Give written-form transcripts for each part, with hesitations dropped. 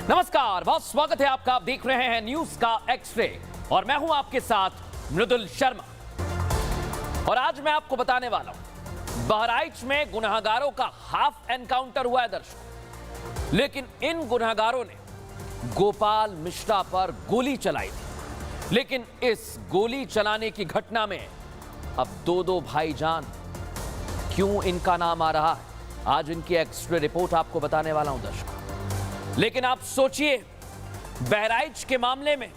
नमस्कार, बहुत स्वागत है आपका। आप देख रहे हैं न्यूज का एक्स-रे और मैं हूं आपके साथ मृदुल शर्मा। और आज मैं आपको बताने वाला हूं, बहराइच में गुनहगारों का हाफ एनकाउंटर हुआ है दर्शकों, लेकिन इन गुनहगारों ने गोपाल मिश्रा पर गोली चलाई थी। लेकिन इस गोली चलाने की घटना में अब दो भाईजान, क्यों इनका नाम आ रहा है, आज इनकी एक्स-रे रिपोर्ट आपको बताने वाला हूं दर्शकों। लेकिन आप सोचिए, बहराइच के मामले में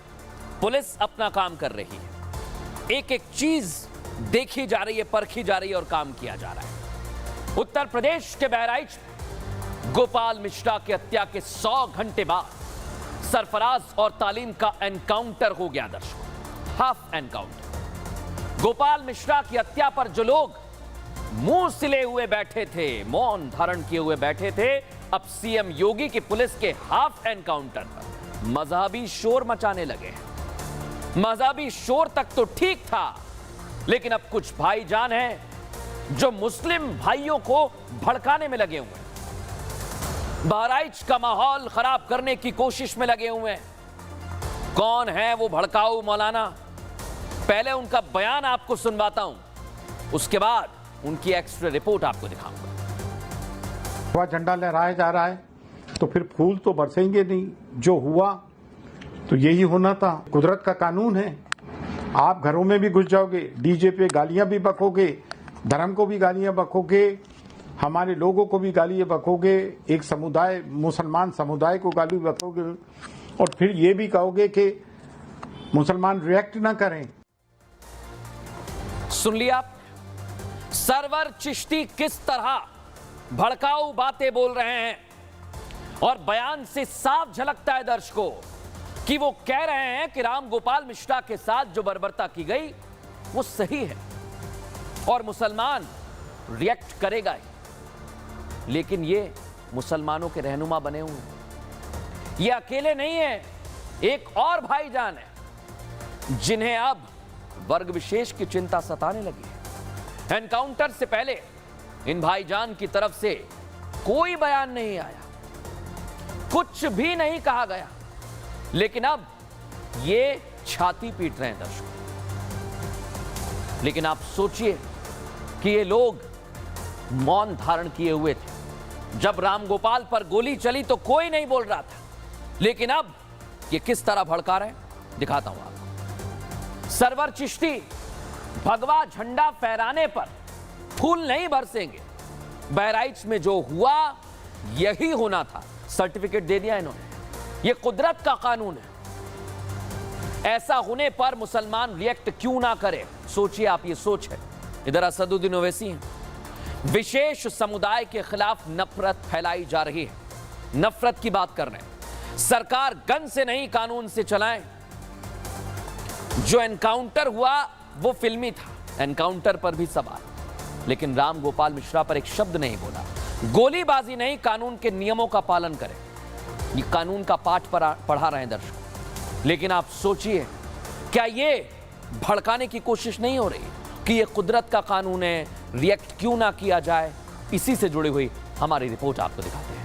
पुलिस अपना काम कर रही है, एक एक चीज देखी जा रही है, परखी जा रही है और काम किया जा रहा है। उत्तर प्रदेश के बहराइच में गोपाल मिश्रा की हत्या के 100 घंटे बाद सरफराज और तालीम का एनकाउंटर हो गया दर्शकों, हाफ एनकाउंटर। गोपाल मिश्रा की हत्या पर जो लोग मुंह सिले हुए बैठे थे, मौन धारण किए हुए बैठे थे, अब सीएम योगी की पुलिस के हाफ एनकाउंटर पर मजहबी शोर मचाने लगे हैं। मजहबी शोर तक तो ठीक था, लेकिन अब कुछ भाईजान हैं जो मुस्लिम भाइयों को भड़काने में लगे हुए हैं, बहराइच का माहौल खराब करने की कोशिश में लगे हुए हैं। कौन है वो भड़काऊ मौलाना? पहले उनका बयान आपको सुनवाता हूं, उसके बाद उनकी एक्स-रे रिपोर्ट आपको दिखाऊंगा। वह झंडा लहराया जा रहा है तो फिर फूल तो बरसेंगे नहीं। जो हुआ तो यही होना था, कुदरत का कानून है। आप घरों में भी घुस जाओगे, डीजे पे गालियां भी बकोगे, धर्म को भी गालियां बकोगे, हमारे लोगों को भी गालियां बकोगे, एक समुदाय, मुसलमान समुदाय को गाली बकोगे और फिर ये भी कहोगे कि मुसलमान रिएक्ट ना करें। सुन लिया, सरवर चिश्ती किस तरह भड़काऊ बातें बोल रहे हैं और बयान से साफ झलकता है दर्शकों कि वो कह रहे हैं कि राम गोपाल मिश्रा के साथ जो बर्बरता की गई वो सही है और मुसलमान रिएक्ट करेगा ही। लेकिन ये मुसलमानों के रहनुमा बने हुए हैं, ये अकेले नहीं है, एक और भाईजान है जिन्हें अब वर्ग विशेष की चिंता सताने लगी है। एनकाउंटर से पहले इन भाईजान की तरफ से कोई बयान नहीं आया, कुछ भी नहीं कहा गया, लेकिन अब ये छाती पीट रहे हैं दर्शकों। लेकिन आप सोचिए कि ये लोग मौन धारण किए हुए थे। जब रामगोपाल पर गोली चली तो कोई नहीं बोल रहा था, लेकिन अब ये किस तरह भड़का रहे हैं दिखाता हूं आपको। सरवर चिश्ती भगवा झंडा फहराने पर फूल नहीं बरसेंगे, बहराइच में जो हुआ यही होना था, सर्टिफिकेट दे दिया इन्होंने। ये कुदरत का कानून है, ऐसा होने पर मुसलमान रिएक्ट क्यों ना करे? सोचिए आप, ये सोच है। इधर असदुद्दीन ओवैसी हैं, विशेष समुदाय के खिलाफ नफरत फैलाई जा रही है, नफरत की बात कर रहे हैं। सरकार गन से नहीं कानून से चलाएं। जो एनकाउंटर हुआ वो फिल्मी था, एनकाउंटर पर भी सवाल, लेकिन राम गोपाल मिश्रा पर एक शब्द नहीं बोला। गोलीबाजी नहीं, कानून के नियमों का पालन करें, ये कानून का पाठ पढ़ा रहे हैं दर्शक। लेकिन आप सोचिए, क्या ये भड़काने की कोशिश नहीं हो रही कि ये कुदरत का कानून है, रिएक्ट क्यों ना किया जाए? इसी से जुड़ी हुई हमारी रिपोर्ट आपको दिखाते हैं।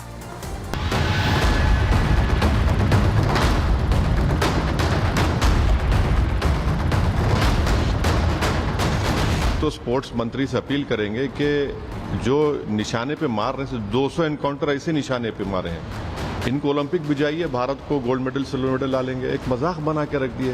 तो स्पोर्ट्स मंत्री से अपील करेंगे कि जो निशाने पे मार रहे हैं, 200 एनकाउंटर ऐसे निशाने पे मारे हैं, इनको ओलंपिक भी जाइए, भारत को गोल्ड मेडल सिल्वर मेडल ला लेंगे। एक मजाक बना के रख दिए।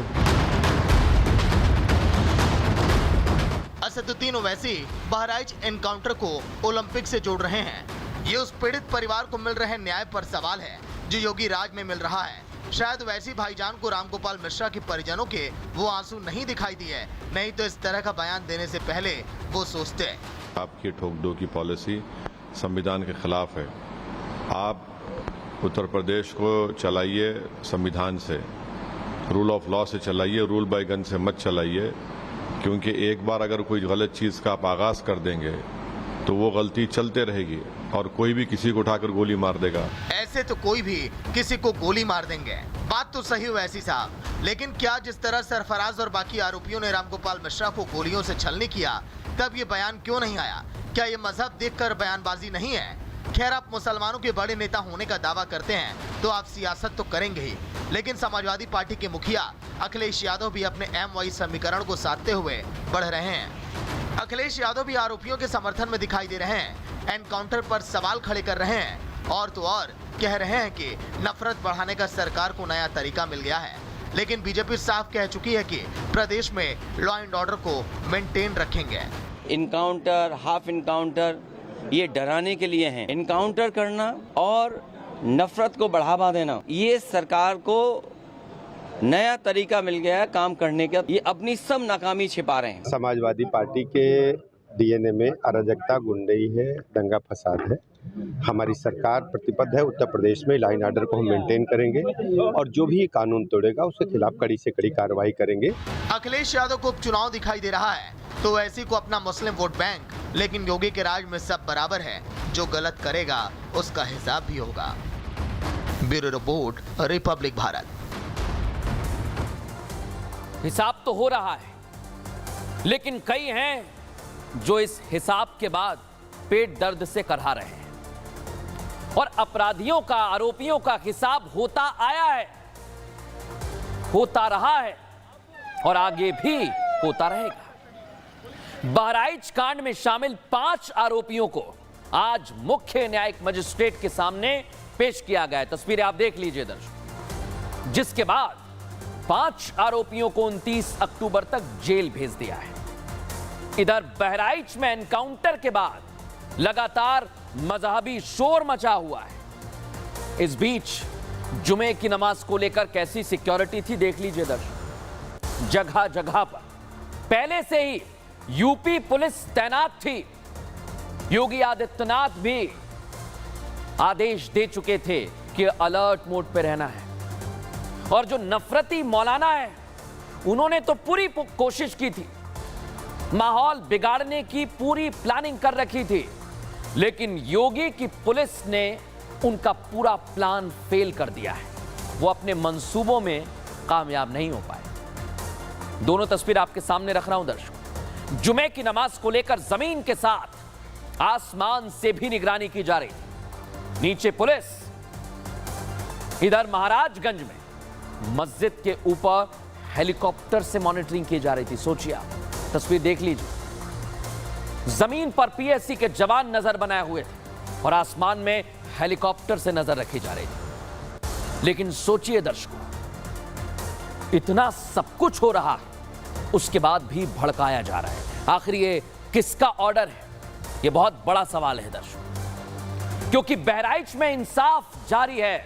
असदुद्दीन ओवैसी बहराइच एनकाउंटर को ओलंपिक से जोड़ रहे हैं। ये उस पीड़ित परिवार को मिल रहे न्याय पर सवाल है जो योगी राज में मिल रहा है। शायद वैसी भाईजान को रामगोपाल मिश्रा के परिजनों के वो आंसू नहीं दिखाई दिए, नहीं तो इस तरह का बयान देने से पहले वो सोचते। आपकी ठोक दो की पॉलिसी संविधान के खिलाफ है। आप उत्तर प्रदेश को चलाइए संविधान से, रूल ऑफ लॉ से चलाइए, रूल बाय गन से मत चलाइए, क्योंकि एक बार अगर कोई गलत चीज का आप आगाज कर देंगे तो वो गलती चलते रहेगी और कोई भी किसी को उठाकर गोली मार देगा। ऐसे तो कोई भी किसी को गोली मार देंगे, बात तो सही वैसी साहब, लेकिन क्या जिस तरह सरफराज और बाकी आरोपियों ने रामगोपाल मिश्रा को गोलियों से छलनी किया, तब ये बयान क्यों नहीं आया? क्या ये मजहब देखकर बयानबाजी नहीं है? खैर, आप मुसलमानों के बड़े नेता होने का दावा करते हैं तो आप सियासत तो करेंगे ही, लेकिन समाजवादी पार्टी के मुखिया अखिलेश यादव भी अपने MY समीकरण को साधते हुए बढ़ रहे हैं। अखिलेश यादव भी आरोपियों के समर्थन में दिखाई दे रहे हैं, एनकाउंटर पर सवाल खड़े कर रहे हैं और तो और कह रहे हैं कि नफरत बढ़ाने का सरकार को नया तरीका मिल गया है। लेकिन बीजेपी साफ कह चुकी है कि प्रदेश में लॉ एंड ऑर्डर को मेंटेन रखेंगे। इनकाउंटर, हाफ इनकाउंटर ये डराने के लिए हैं। इनकाउंटर करना और नफरत को बढ़ावा देना, ये सरकार को नया तरीका मिल गया है काम करने का। ये अपनी सब नाकामी छिपा रहे हैं। समाजवादी पार्टी के DNA में अराजकता, गुंडई है, दंगा फसाद है। हमारी सरकार प्रतिबद्ध है, उत्तर प्रदेश में लॉ एंड ऑर्डर को हम मेंटेन करेंगे और जो भी कानून तोड़ेगा उसके खिलाफ कड़ी से कड़ी कार्रवाई करेंगे। अखिलेश यादव को उपचुनाव दिखाई दे रहा है तो वैसी को अपना मुस्लिम वोट बैंक, लेकिन योगी के राज में सब बराबर है। जो गलत करेगा उसका हिसाब भी होगा। Bureau report, Republic Bharat. हिसाब तो हो रहा है, लेकिन कई हैं जो इस हिसाब के बाद पेट दर्द से करहा रहे हैं। और अपराधियों का, आरोपियों का हिसाब होता आया है, होता रहा है और आगे भी होता रहेगा। बहराइच कांड में शामिल 5 आरोपियों को आज मुख्य न्यायिक मजिस्ट्रेट के सामने पेश किया गया है। तस्वीरें आप देख लीजिए दर्शक, जिसके बाद 5 आरोपियों को 29 अक्टूबर तक जेल भेज दिया है। इधर बहराइच में एनकाउंटर के बाद लगातार मजहबी शोर मचा हुआ है। इस बीच जुमे की नमाज को लेकर कैसी सिक्योरिटी थी देख लीजिए दर्शक। जगह जगह पर पहले से ही यूपी पुलिस तैनात थी। योगी आदित्यनाथ भी आदेश दे चुके थे कि अलर्ट मोड पे रहना है। और जो नफरती मौलाना है, उन्होंने तो पूरी कोशिश की थी, माहौल बिगाड़ने की पूरी प्लानिंग कर रखी थी, लेकिन योगी की पुलिस ने उनका पूरा प्लान फेल कर दिया है। वो अपने मंसूबों में कामयाब नहीं हो पाए। दोनों तस्वीर आपके सामने रख रहा हूं दर्शक। जुमे की नमाज को लेकर जमीन के साथ आसमान से भी निगरानी की जा रही थी। नीचे पुलिस, इधर महाराजगंज में मस्जिद के ऊपर हेलीकॉप्टर से मॉनिटरिंग की जा रही थी। सोचिए आप, तस्वीर देख लीजिए। जमीन पर PSC के जवान नजर बनाए हुए थे और आसमान में हेलीकॉप्टर से नजर रखी जा रही थी। लेकिन सोचिए दर्शकों, इतना सब कुछ हो रहा है, उसके बाद भी भड़काया जा रहा है। आखिर ये किसका ऑर्डर है? ये बहुत बड़ा सवाल है दर्शकों, क्योंकि बहराइच में इंसाफ जारी है।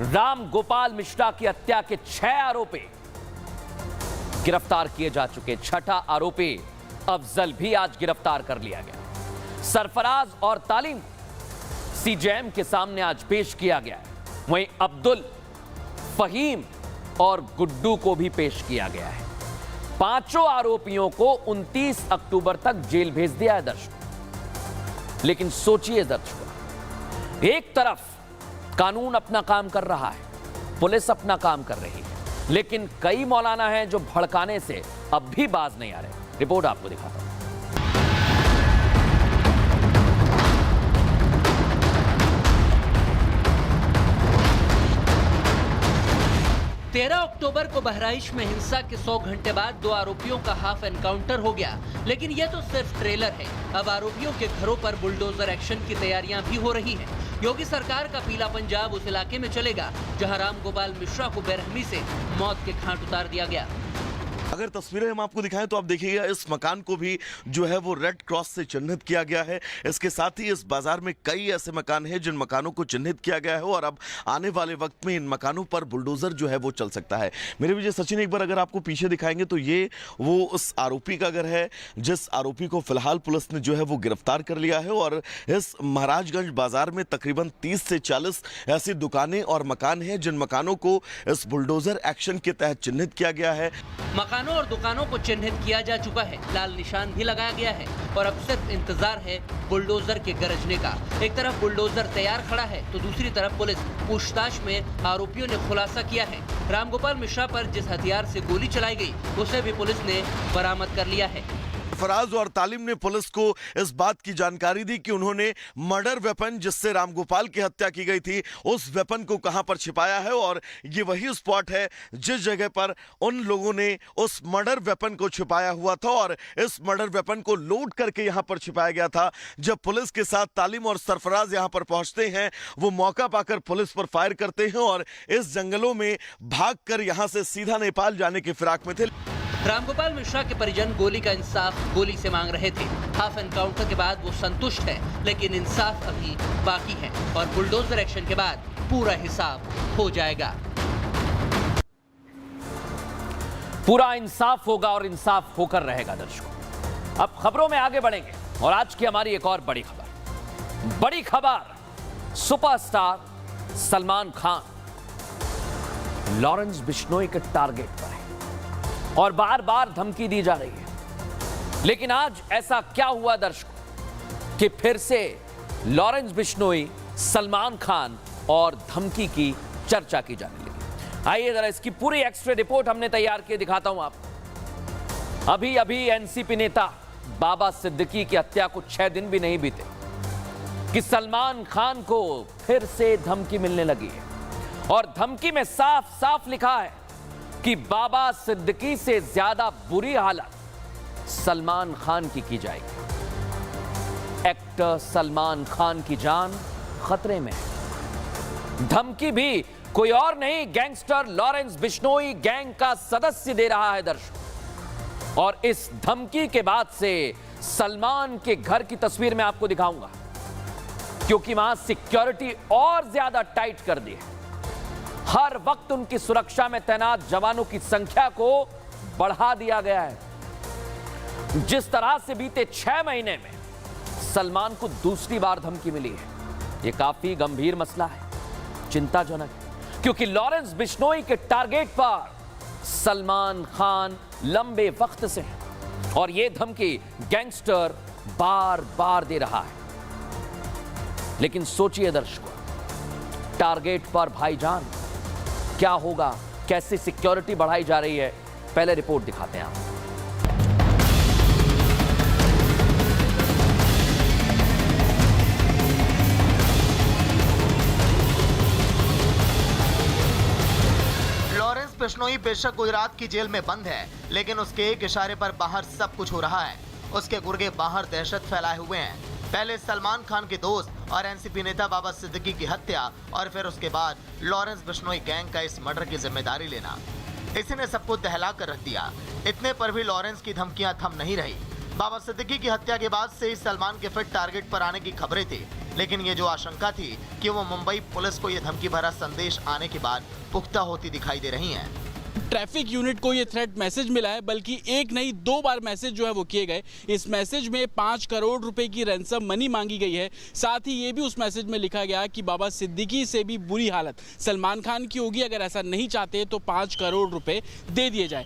राम गोपाल मिश्रा की हत्या के 6 आरोपी गिरफ्तार किए जा चुके। 6ठा आरोपी अफजल भी आज गिरफ्तार कर लिया गया। सरफराज और तालीम CJM के सामने आज पेश किया गया है। वहीं अब्दुल, फहीम और गुड्डू को भी पेश किया गया है। 5 आरोपियों को 29 अक्टूबर तक जेल भेज दिया है दर्शकों। लेकिन सोचिए दर्शकों, एक तरफ कानून अपना काम कर रहा है, पुलिस अपना काम कर रही है, लेकिन कई मौलाना हैं जो भड़काने से अब भी बाज नहीं आ रहे। रिपोर्ट आपको दिखाता हूं। 13 अक्टूबर को बहराइच में हिंसा के 100 घंटे बाद 2 आरोपियों का हाफ एनकाउंटर हो गया, लेकिन यह तो सिर्फ ट्रेलर है। अब आरोपियों के घरों पर बुलडोजर एक्शन की तैयारियां भी हो रही हैं। योगी सरकार का पीला पंजाब उस इलाके में चलेगा जहां राम गोपाल मिश्रा को बेरहमी से मौत के घाट उतार दिया गया। अगर तस्वीरें हम आपको दिखाएं तो आप देखिएगा, इस मकान को भी जो है वो रेड क्रॉस से चिन्हित किया गया है। इसके साथ ही इस बाजार में कई ऐसे मकान हैं जिन मकानों को चिन्हित किया गया है और अब आने वाले वक्त में इन मकानों पर बुलडोजर जो है वो चल सकता है। मेरे विजय सचिन, एक बार अगर आपको पीछे दिखाएंगे तो ये वो उस आरोपी का घर है जिस आरोपी को फिलहाल पुलिस ने जो है वो गिरफ्तार कर लिया है। और इस महाराजगंज बाजार में तकरीबन 30 से 40 ऐसी दुकानें और मकान हैं जिन मकानों को इस बुलडोजर एक्शन के तहत चिन्हित किया गया है। मकानों और दुकानों को चिन्हित किया जा चुका है, लाल निशान भी लगाया गया है और अब सिर्फ इंतजार है बुलडोजर के गरजने का। एक तरफ बुलडोजर तैयार खड़ा है तो दूसरी तरफ पुलिस पूछताछ में आरोपियों ने खुलासा किया है। रामगोपाल मिश्रा पर जिस हथियार से गोली चलाई गई उसे भी पुलिस ने बरामद कर लिया है। सरफराज और तालिम ने पुलिस को इस बात की जानकारी दी कि उन्होंने मर्डर वेपन जिससे रामगोपाल की हत्या की गई थी उस वेपन को कहां पर छिपाया है, और ये वही स्पॉट है जिस जगह पर उन लोगों ने उस मर्डर वेपन को छिपाया हुआ था और इस मर्डर वेपन को लोड करके यहां पर छिपाया गया था। जब पुलिस के साथ तालिम और सरफराज यहां पर पहुंचते हैं, वो मौका पाकर पुलिस पर फायर करते हैं और इस जंगलों में भागकर यहां से सीधा नेपाल जाने की फिराक में थे। रामगोपाल मिश्रा के परिजन गोली का इंसाफ गोली से मांग रहे थे। हाफ एनकाउंटर के बाद वो संतुष्ट है, लेकिन इंसाफ अभी बाकी है और बुलडोजर एक्शन के बाद पूरा हिसाब हो जाएगा। पूरा इंसाफ होगा और इंसाफ होकर रहेगा। दर्शकों, अब खबरों में आगे बढ़ेंगे और आज की हमारी एक और बड़ी खबर, सुपरस्टार सलमान खान लॉरेंस बिश्नोई के टारगेट पर है और बार बार धमकी दी जा रही है। लेकिन आज ऐसा क्या हुआ दर्शकों कि फिर से लॉरेंस बिश्नोई, सलमान खान और धमकी की चर्चा की जाने लगी। आइए जरा इसकी पूरी एक्स्ट्रा रिपोर्ट हमने तैयार की, दिखाता हूं आपको। अभी एनसीपी नेता बाबा सिद्दीकी की हत्या को 6 दिन भी नहीं बीते कि सलमान खान को फिर से धमकी मिलने लगी है और धमकी में साफ साफ लिखा है कि बाबा सिद्दीकी से ज्यादा बुरी हालत सलमान खान की जाएगी। एक्टर सलमान खान की जान खतरे में है। धमकी भी कोई और नहीं, गैंगस्टर लॉरेंस बिश्नोई गैंग का सदस्य दे रहा है दर्शकों। और इस धमकी के बाद से सलमान के घर की तस्वीर मैं आपको दिखाऊंगा, क्योंकि वहां सिक्योरिटी और ज्यादा टाइट कर दी है। हर वक्त उनकी सुरक्षा में तैनात जवानों की संख्या को बढ़ा दिया गया है। जिस तरह से बीते 6 महीने में सलमान को दूसरी बार धमकी मिली है, यह काफी गंभीर मसला है, चिंताजनक है, क्योंकि लॉरेंस बिश्नोई के टारगेट पर सलमान खान लंबे वक्त से है और यह धमकी गैंगस्टर बार बार दे रहा है। लेकिन सोचिए दर्शकों, टारगेट पर भाईजान, क्या होगा, कैसे सिक्योरिटी बढ़ाई जा रही है, पहले रिपोर्ट दिखाते हैं आप। लॉरेंस बिश्नोई बेशक गुजरात की जेल में बंद है, लेकिन उसके एक इशारे पर बाहर सब कुछ हो रहा है। उसके गुर्गे बाहर दहशत फैलाए हुए हैं। पहले सलमान खान के दोस्त और एनसीपी नेता बाबा सिद्दीकी की हत्या और फिर उसके बाद लॉरेंस बिश्नोई गैंग का इस मर्डर की जिम्मेदारी लेना, इसी ने सबको दहला कर रख दिया। इतने पर भी लॉरेंस की धमकियां थम नहीं रही। बाबा सिद्दीकी की हत्या के बाद से ही सलमान के फिर टारगेट पर आने की खबरें थी, लेकिन ये जो आशंका थी कि वो मुंबई पुलिस को ये धमकी भरा संदेश आने के बाद पुख्ता होती दिखाई दे रही है। ट्रैफिक यूनिट को ये थ्रेट मैसेज मिला है, बल्कि एक नहीं 2 बार मैसेज जो है वो किए गए। इस मैसेज में 5 करोड़ रुपए की रैंसम मनी मांगी गई है। साथ ही ये भी उस मैसेज में लिखा गया कि बाबा सिद्दीकी से भी बुरी हालत सलमान खान की होगी, अगर ऐसा नहीं चाहते तो 5 करोड़ रुपए दे दिए जाए।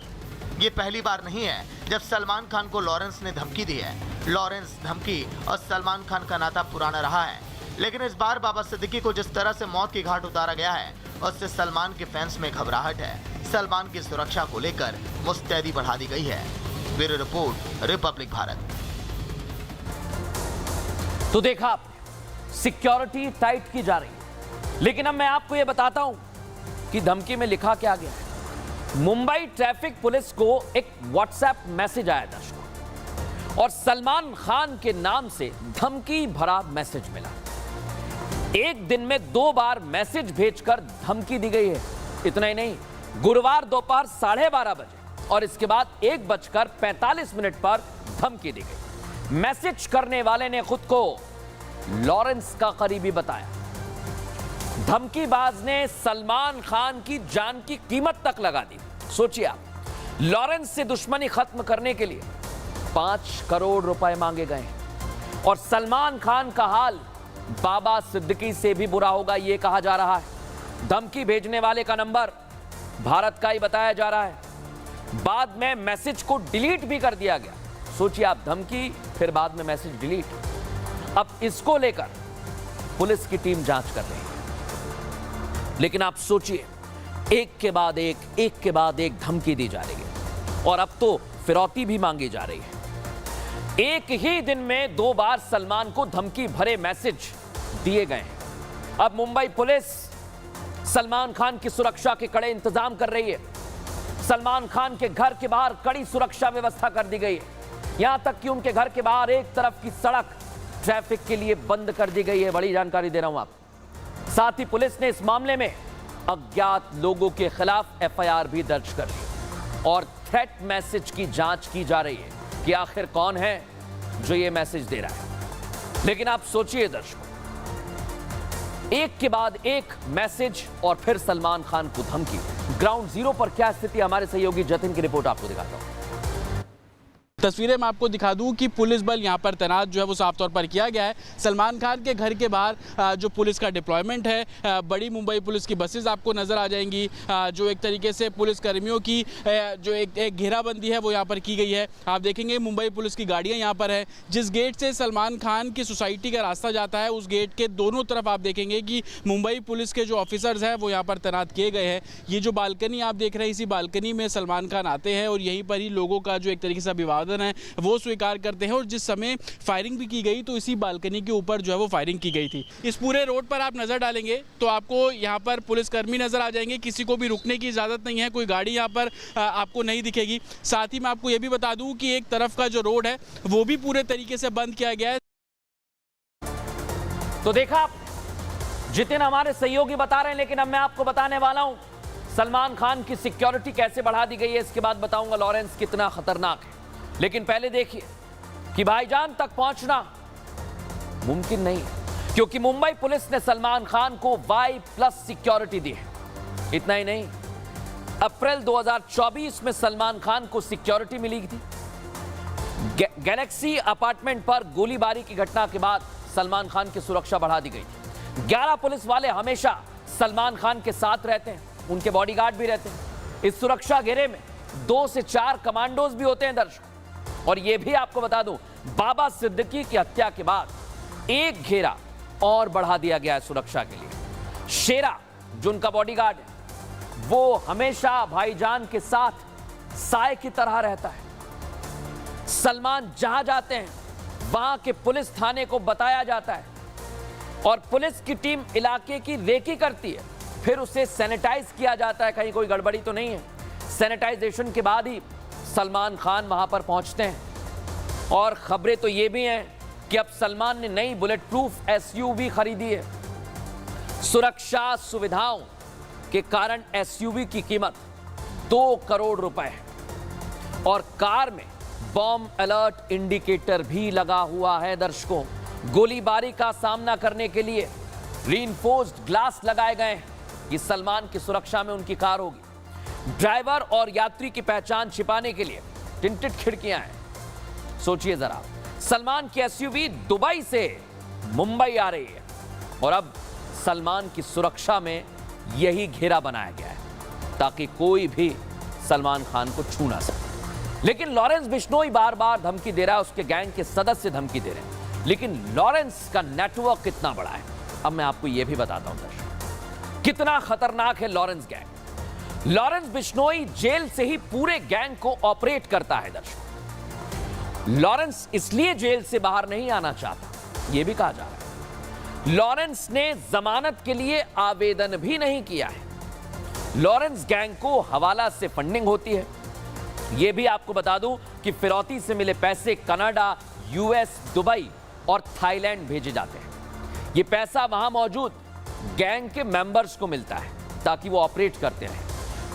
ये पहली बार नहीं है जब सलमान खान को लॉरेंस ने धमकी दी है। लॉरेंस, धमकी और सलमान खान का नाता पुराना रहा है, लेकिन इस बार बाबा सिद्दीकी को जिस तरह से मौत की घाट उतारा गया है, उससे सलमान के फैंस में घबराहट है। सलमान की सुरक्षा को लेकर मुस्तैदी बढ़ा दी गई है। Bureau report, Republic Bharat. तो देखा आपने, सिक्योरिटी टाइट की जा रही है। लेकिन अब मैं आपको यह बताता हूं कि धमकी में लिखा क्या गया है। मुंबई ट्रैफिक पुलिस को एक व्हाट्सएप मैसेज आया दर्शकों, और सलमान खान के नाम से धमकी भरा मैसेज मिला। एक दिन में 2 बार मैसेज भेजकर धमकी दी गई है। इतना ही नहीं, गुरुवार दोपहर 12:30 बजे और इसके बाद 1:45 पर धमकी दी गई। मैसेज करने वाले ने खुद को लॉरेंस का करीबी बताया। धमकीबाज ने सलमान खान की जान की कीमत तक लगा दी। सोचिए आप, लॉरेंस से दुश्मनी खत्म करने के लिए 5 करोड़ रुपए मांगे गए और सलमान खान का हाल बाबा सिद्दीकी से भी बुरा होगा, यह कहा जा रहा है। धमकी भेजने वाले का नंबर भारत का ही बताया जा रहा है। बाद में मैसेज को डिलीट भी कर दिया गया। सोचिए आप, धमकी फिर बाद में मैसेज डिलीट। अब इसको लेकर पुलिस की टीम जांच कर रही है। लेकिन आप सोचिए, एक के बाद एक के बाद एक धमकी दी जा रही है और अब तो फिरौती भी मांगी जा रही है। एक ही दिन में 2 बार सलमान को धमकी भरे मैसेज दिए गए हैं। अब मुंबई पुलिस सलमान खान की सुरक्षा के कड़े इंतजाम कर रही है। सलमान खान के घर के बाहर कड़ी सुरक्षा व्यवस्था कर दी गई है। यहां तक कि उनके घर के बाहर एक तरफ की सड़क ट्रैफिक के लिए बंद कर दी गई है। बड़ी जानकारी दे रहा हूं आपको। साथ ही पुलिस ने इस मामले में अज्ञात लोगों के खिलाफ एफआईआर भी दर्ज कर ली और थ्रेट मैसेज की जांच की जा रही है कि आखिर कौन है जो ये मैसेज दे रहा है। लेकिन आप सोचिए दर्शकों, एक के बाद एक मैसेज और फिर सलमान खान को धमकी। ग्राउंड जीरो पर क्या स्थिति, हमारे सहयोगी जतिन की रिपोर्ट आपको दिखाता हूं। तस्वीरें मैं आपको दिखा दूं कि पुलिस बल यहां पर तैनात जो है वो साफ तौर पर किया गया है। सलमान खान के घर के बाहर जो पुलिस का डिप्लॉयमेंट है, बड़ी मुंबई पुलिस की बसेस आपको नज़र आ जाएंगी। जो एक तरीके से पुलिस कर्मियों की जो एक घेराबंदी है वो यहां पर की गई है। आप देखेंगे मुंबई पुलिस की गाड़ियां यहां पर है। जिस गेट से सलमान खान की सोसाइटी का रास्ता जाता है उस गेट के दोनों तरफ आप देखेंगे कि मुंबई पुलिस के जो ऑफिसर्स हैं वो यहाँ पर तैनात किए गए हैं। ये जो बालकनी आप देख रहे हैं, इसी बालकनी में सलमान खान आते हैं और यहीं पर ही लोगों का जो एक तरीके से अभिवादन है वो स्वीकार करते हैं। और जिस समय फायरिंग भी की गई तो इसी बालकनी के ऊपर जो है वो फायरिंग की गई थी। इस पूरे रोड पर आप नजर डालेंगे तो आपको यहाँ पर पुलिसकर्मी नजर आ जाएंगे। किसी को भी रुकने की इजाजत नहीं है, कोई गाड़ी यहाँ पर आपको नहीं दिखेगी। साथ ही मैं आपको ये भी बता दूं कि एक तरफ का जो रोड है वो भी पूरे तरीके से बंद किया गया है। तो देखा जितिन हमारे सहयोगी बता रहे हैं, लेकिन अब मैं आपको बताने वाला हूं सलमान खान की सिक्योरिटी कैसे बढ़ा दी गई है। इसके बाद बताऊंगा लॉरेंस कितना खतरनाक है। लेकिन पहले देखिए कि भाईजान तक पहुंचना मुमकिन नहीं है, क्योंकि मुंबई पुलिस ने सलमान खान को Y+ सिक्योरिटी दी है। इतना ही नहीं, अप्रैल 2024 में सलमान खान को सिक्योरिटी मिली थी। गैलेक्सी अपार्टमेंट पर गोलीबारी की घटना के बाद सलमान खान की सुरक्षा बढ़ा दी गई थी। 11 पुलिस वाले हमेशा सलमान खान के साथ रहते हैं, उनके बॉडीगार्ड भी रहते हैं। इस सुरक्षा घेरे में 2 से 4 कमांडोज भी होते हैं दर्शकों। और यह भी आपको बता दूं, बाबा सिद्दीकी की हत्या के बाद एक घेरा और बढ़ा दिया गया है सुरक्षा के लिए। शेरा जो उनका बॉडीगार्ड है वो हमेशा भाईजान के साथ साए की तरह रहता है। सलमान जहां जाते हैं वहां के पुलिस थाने को बताया जाता है और पुलिस की टीम इलाके की रेकी करती है। फिर उसे सैनिटाइज किया जाता है, कहीं कोई गड़बड़ी तो नहीं है। सैनिटाइजेशन के बाद ही सलमान खान वहां पर पहुंचते हैं। और खबरें तो ये भी हैं कि अब सलमान ने नई बुलेट प्रूफ SUV खरीदी है। सुरक्षा सुविधाओं के कारण SUV की कीमत 2 करोड़ रुपए है और कार में बॉम्ब अलर्ट इंडिकेटर भी लगा हुआ है दर्शकों। गोलीबारी का सामना करने के लिए रीइंफोर्स्ड ग्लास लगाए गए हैं। ये सलमान की सुरक्षा में उनकी कार होगी। ड्राइवर और यात्री की पहचान छिपाने के लिए टिंटेड खिड़कियां हैं। सोचिए जरा, सलमान की SUV दुबई से मुंबई आ रही है और अब सलमान की सुरक्षा में यही घेरा बनाया गया है ताकि कोई भी सलमान खान को छू ना सके। लेकिन लॉरेंस बिश्नोई बार बार धमकी दे रहा है, उसके गैंग के सदस्य धमकी दे रहे हैं। लेकिन लॉरेंस का नेटवर्क कितना बड़ा है अब मैं आपको यह भी बताता हूं दर्शक, कितना खतरनाक है लॉरेंस गैंग। लॉरेंस बिश्नोई जेल से ही पूरे गैंग को ऑपरेट करता है दर्शक। लॉरेंस इसलिए जेल से बाहर नहीं आना चाहता, यह भी कहा जा रहा है। लॉरेंस ने जमानत के लिए आवेदन भी नहीं किया है। लॉरेंस गैंग को हवाला से फंडिंग होती है। यह भी आपको बता दूं कि फिरौती से मिले पैसे कनाडा, US, दुबई और थाईलैंड भेजे जाते हैं। यह पैसा वहां मौजूद गैंग के मेंबर्स को मिलता है ताकि वो ऑपरेट करते रहें।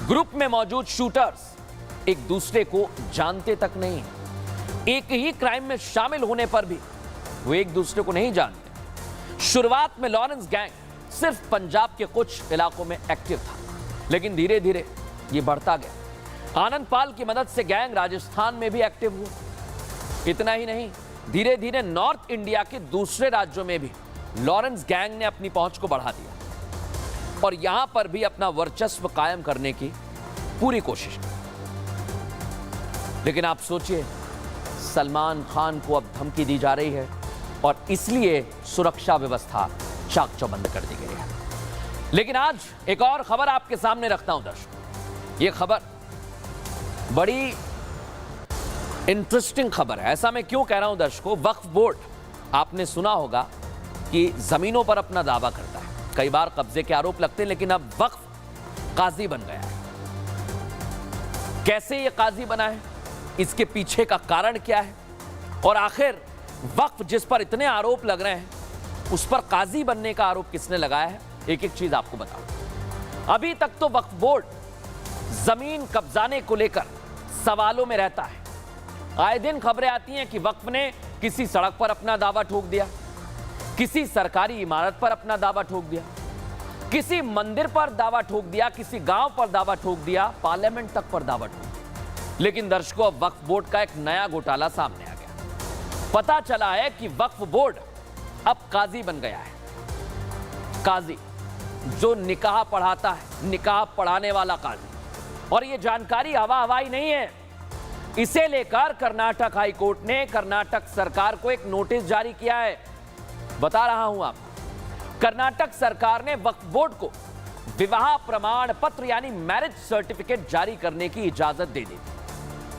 ग्रुप में मौजूद शूटर्स एक दूसरे को जानते तक नहीं, एक ही क्राइम में शामिल होने पर भी वो एक दूसरे को नहीं जानते। शुरुआत में लॉरेंस गैंग सिर्फ पंजाब के कुछ इलाकों में एक्टिव था, लेकिन धीरे धीरे ये बढ़ता गया। आनंद पाल की मदद से गैंग राजस्थान में भी एक्टिव हुआ। इतना ही नहीं, धीरे धीरे नॉर्थ इंडिया के दूसरे राज्यों में भी लॉरेंस गैंग ने अपनी पहुंच को बढ़ा दिया और यहां पर भी अपना वर्चस्व कायम करने की पूरी कोशिश की। लेकिन आप सोचिए, सलमान खान को अब धमकी दी जा रही है और इसलिए सुरक्षा व्यवस्था चाक चौबंद कर दी गई है। लेकिन आज एक और खबर आपके सामने रखता हूं दर्शकों। यह खबर बड़ी इंटरेस्टिंग खबर है। ऐसा मैं क्यों कह रहा हूं दर्शकों, वक्फ बोर्ड आपने सुना होगा कि जमीनों पर अपना दावा करता है, कई बार कब्जे के आरोप लगते हैं, लेकिन अब वक्फ काजी बन गया है। कैसे ये काजी बना है, इसके पीछे का कारण क्या है, और आखिर वक्फ जिस पर इतने आरोप लग रहे हैं उस पर काजी बनने का आरोप किसने लगाया है, एक एक चीज आपको बताऊं। अभी तक तो वक्फ बोर्ड जमीन कब्जाने को लेकर सवालों में रहता है। आए दिन खबरें आती हैं कि वक्फ ने किसी सड़क पर अपना दावा ठोक दिया, किसी सरकारी इमारत पर अपना दावा ठोक दिया, किसी मंदिर पर दावा ठोक दिया, किसी गांव पर दावा ठोक दिया, पार्लियामेंट तक पर दावा ठोक दिया। लेकिन दर्शकों, अब वक्फ बोर्ड का एक नया घोटाला सामने आ गया। पता चला है कि वक्फ बोर्ड अब काजी बन गया है। काजी जो निकाह पढ़ाता है, निकाह पढ़ाने वाला काजी। और यह जानकारी हवा हवाई नहीं है। इसे लेकर कर्नाटक हाई कोर्ट ने कर्नाटक सरकार को एक नोटिस जारी किया है। बता रहा हूं आपको, कर्नाटक सरकार ने वक्फ बोर्ड को विवाह प्रमाण पत्र यानी मैरिज सर्टिफिकेट जारी करने की इजाजत दे दी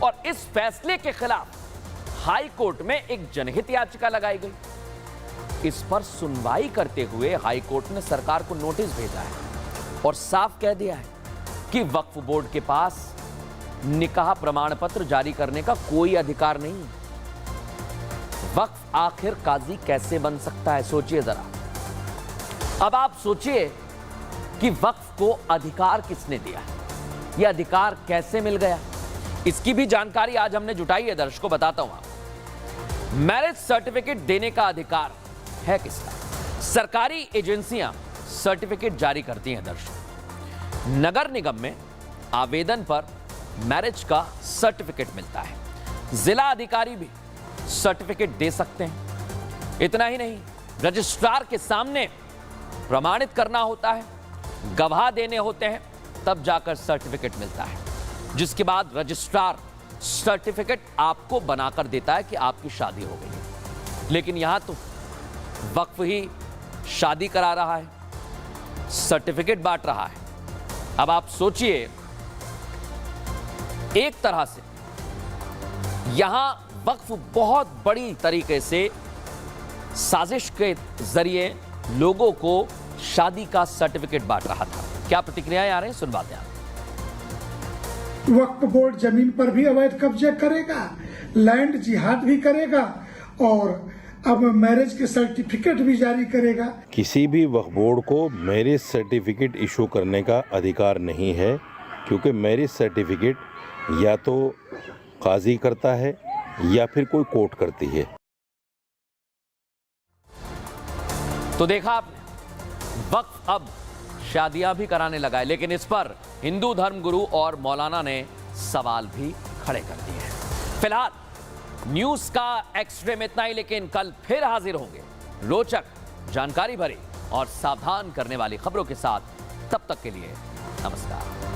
और इस फैसले के खिलाफ हाई कोर्ट में एक जनहित याचिका लगाई गई। इस पर सुनवाई करते हुए हाई कोर्ट ने सरकार को नोटिस भेजा है और साफ कह दिया है कि वक्फ बोर्ड के पास निकाह प्रमाण पत्र जारी करने का कोई अधिकार नहीं। वक्फ आखिर काजी कैसे बन सकता है, सोचिए जरा। अब आप सोचिए कि वक्फ को अधिकार किसने दिया, यह अधिकार कैसे मिल गया, इसकी भी जानकारी आज हमने जुटाई है। दर्शकों बताता हूं आपको। मैरिज सर्टिफिकेट देने का अधिकार है किसका? सरकारी एजेंसियां सर्टिफिकेट जारी करती हैं दर्शकों। नगर निगम में आवेदन पर मैरिज का सर्टिफिकेट मिलता है। जिला अधिकारी भी सर्टिफिकेट दे सकते हैं। इतना ही नहीं, रजिस्ट्रार के सामने प्रमाणित करना होता है, गवाह देने होते हैं, तब जाकर सर्टिफिकेट मिलता है, जिसके बाद रजिस्ट्रार सर्टिफिकेट आपको बनाकर देता है कि आपकी शादी हो गई है। लेकिन यहां तो वक्फ ही शादी करा रहा है, सर्टिफिकेट बांट रहा है। अब आप सोचिए, एक तरह से यहां वक्फ बहुत बड़ी तरीके से साजिश के जरिए लोगों को शादी का सर्टिफिकेट बांट रहा था। क्या प्रतिक्रियाएं आ रही हैं, सुनवाते हैं। वक्फ बोर्ड जमीन पर भी अवैध कब्जे करेगा, लैंड जिहाद भी करेगा और अब मैरिज के सर्टिफिकेट भी जारी करेगा। किसी भी वक्फ बोर्ड को मैरिज सर्टिफिकेट इशू करने का अधिकार नहीं है, क्योंकि मैरिज सर्टिफिकेट या तो काजी करता है या फिर कोई कोर्ट करती है। तो देखा आपने, वक्फ अब शादियां भी कराने लगा है, लेकिन इस पर हिंदू धर्म गुरु और मौलाना ने सवाल भी खड़े कर दिए हैं। फिलहाल न्यूज का एक्सरे में इतना ही, लेकिन कल फिर हाजिर होंगे रोचक, जानकारी भरी और सावधान करने वाली खबरों के साथ। तब तक के लिए नमस्कार।